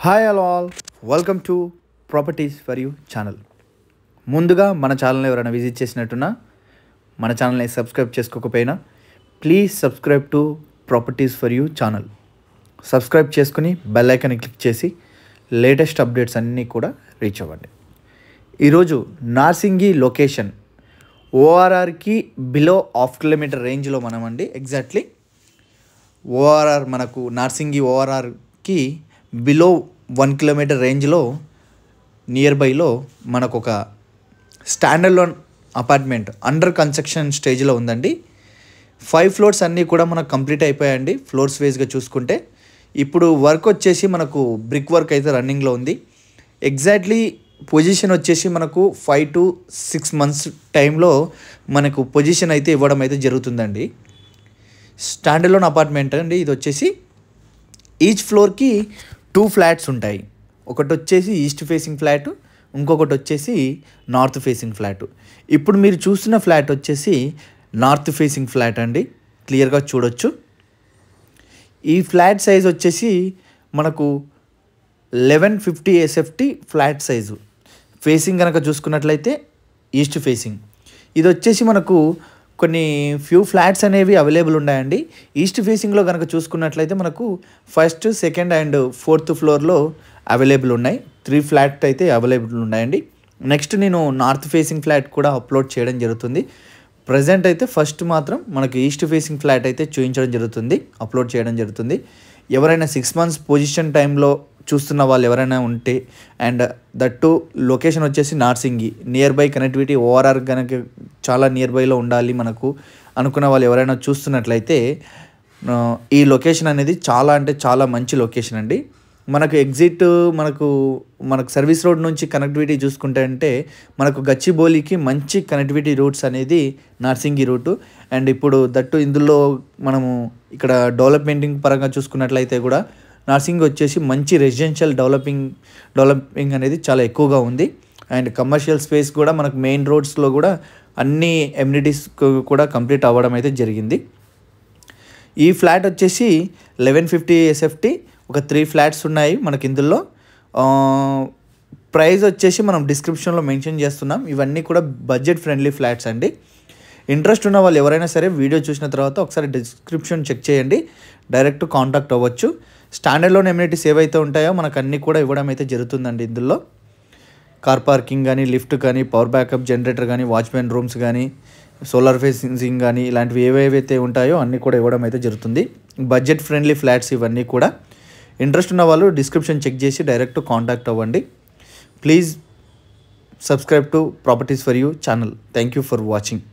Hi all welcome to properties for you channel. ముందుగా మన ఛానల్ని ఎవరైనా విజిట్ చేసినట్టున్నా మన ఛానల్ని సబ్స్క్రైబ్ చేసుకోకపోయినా please subscribe to properties for you channel. Subscribe చేసుకుని బెల్ ఐకాన్ని క్లిక్ చేసి లేటెస్ట్ అప్డేట్స్ అన్నీ కూడా రీచ్ అవ్వండి. ఈరోజు నార్సింగి లొకేషన్ ఓఆర్ఆర్కి బిలో హాఫ్ కిలోమీటర్ రేంజ్లో మనమండి. ఎగ్జాక్ట్లీ ఓఆర్ఆర్ మనకు నార్సింగి ఓఆర్ఆర్కి బిలో 1 కిలోమీటర్ రేంజ్లో నియర్ బైలో మనకు ఒక standalone apartment under construction స్టేజ్లో ఉందండి. 5 ఫ్లోర్స్ అన్నీ కూడా మనకు కంప్లీట్ అయిపోయాయండి. ఫ్లోర్స్ వైజ్గా చూసుకుంటే ఇప్పుడు వర్క్ వచ్చేసి మనకు బ్రిక్ వర్క్ అయితే రన్నింగ్లో ఉంది. ఎగ్జాక్ట్లీ పొజిషన్ వచ్చేసి మనకు 5 to 6 months టైంలో మనకు పొజిషన్ అయితే ఇవ్వడం అయితే జరుగుతుందండి. స్టాండర్డ్ లోన్ అపార్ట్మెంట్ అండి ఇది వచ్చేసి. ఈచ్ ఫ్లోర్కి 2 ఫ్లాట్స్ ఉంటాయి. ఒకటి వచ్చేసి ఈస్ట్ ఫేసింగ్ ఫ్లాట్, ఇంకొకటి వచ్చేసి నార్త్ ఫేసింగ్ ఫ్లాట్. ఇప్పుడు మీరు చూస్తున్న ఫ్లాట్ వచ్చేసి నార్త్ ఫేసింగ్ ఫ్లాట్ అండి, క్లియర్గా చూడొచ్చు. ఈ ఫ్లాట్ సైజ్ వచ్చేసి మనకు 1150 SFT ఫ్లాట్ సైజు. ఫేసింగ్ కనుక చూసుకున్నట్లయితే ఈస్ట్ ఫేసింగ్. ఇది వచ్చేసి మనకు కొన్ని ఫ్యూ ఫ్లాట్స్ అనేవి అవైలబుల్ ఉన్నాయండి. ఈస్ట్ ఫేసింగ్లో కనుక చూసుకున్నట్లయితే మనకు 1st, 2nd and 4th ఫ్లోర్లో అవైలబుల్ ఉన్నాయి. 3 ఫ్లాట్ అయితే అవైలబుల్ ఉన్నాయండి. నెక్స్ట్ నేను నార్త్ ఫేసింగ్ ఫ్లాట్ కూడా అప్లోడ్ చేయడం జరుగుతుంది. ప్రజెంట్ అయితే ఫస్ట్ మాత్రం మనకు ఈస్ట్ ఫేసింగ్ ఫ్లాట్ అయితే చూపించడం జరుగుతుంది, అప్లోడ్ చేయడం జరుగుతుంది. ఎవరైనా 6 months పొజిషన్ టైంలో చూస్తున్న వాళ్ళు ఎవరైనా ఉంటే అండ్ దట్టు లొకేషన్ వచ్చేసి Narsingi near by connectivity ORR కనుక చాలా నియర్ బైలో ఉండాలి మనకు అనుకున్న వాళ్ళు ఎవరైనా చూస్తున్నట్లయితే ఈ లొకేషన్ అనేది చాలా అంటే చాలా మంచి లొకేషన్ అండి. మనకు ఎగ్జిట్ మనకు సర్వీస్ రోడ్ నుంచి కనెక్టివిటీ చూసుకుంటే అంటే మనకు గచ్చిబౌలికి మంచి కనెక్టివిటీ రూట్స్ అనేది నార్సింగి రూటు. అండ్ ఇప్పుడు దట్టు ఇందులో మనము ఇక్కడ డెవలప్మెంటింగ్ పరంగా చూసుకున్నట్లయితే కూడా నార్సింగి వచ్చేసి మంచి రెసిడెన్షియల్ డెవలపింగ్ అనేది చాలా ఎక్కువగా ఉంది. అండ్ కమర్షియల్ స్పేస్ కూడా మనకు మెయిన్ రోడ్స్లో కూడా అన్ని ఎమ్యూనిటీస్ కూడా కంప్లీట్ అవ్వడం అయితే జరిగింది. ఈ ఫ్లాట్ వచ్చేసి 1150 SFT. ఒక 3 ఫ్లాట్స్ ఉన్నాయి మనకి ఇందులో. ప్రైస్ వచ్చేసి మనం డిస్క్రిప్షన్లో మెన్షన్ చేస్తున్నాం. ఇవన్నీ కూడా బడ్జెట్ ఫ్రెండ్లీ ఫ్లాట్స్ అండి. ఇంట్రెస్ట్ ఉన్న వాళ్ళు ఎవరైనా సరే వీడియో చూసిన తర్వాత ఒకసారి డిస్క్రిప్షన్ చెక్ చేయండి, డైరెక్ట్ కాంటాక్ట్ అవ్వచ్చు. స్టాండర్డ్ లోన్ ఎమ్యూనిటీస్ ఏవైతే ఉంటాయో మనకు అన్నీ కూడా ఇవ్వడం అయితే జరుగుతుందండి. ఇందులో కార్ పార్కింగ్ కానీ, లిఫ్ట్ కానీ, పవర్ బ్యాకప్ జనరేటర్ కానీ, వాచ్మెన్ రూమ్స్ కానీ, సోలార్ ఫేసింగ్ కానీ ఇలాంటివి ఏవేవైతే ఉంటాయో అన్నీ కూడా ఇవ్వడం అయితే జరుగుతుంది. బడ్జెట్ ఫ్రెండ్లీ ఫ్లాట్స్ ఇవన్నీ కూడా. ఇంట్రెస్ట్ ఉన్న వాళ్ళు డిస్క్రిప్షన్ చెక్ చేసి డైరెక్ట్ కాంటాక్ట్ అవ్వండి. Please subscribe to properties for you channel. Thank you for watching.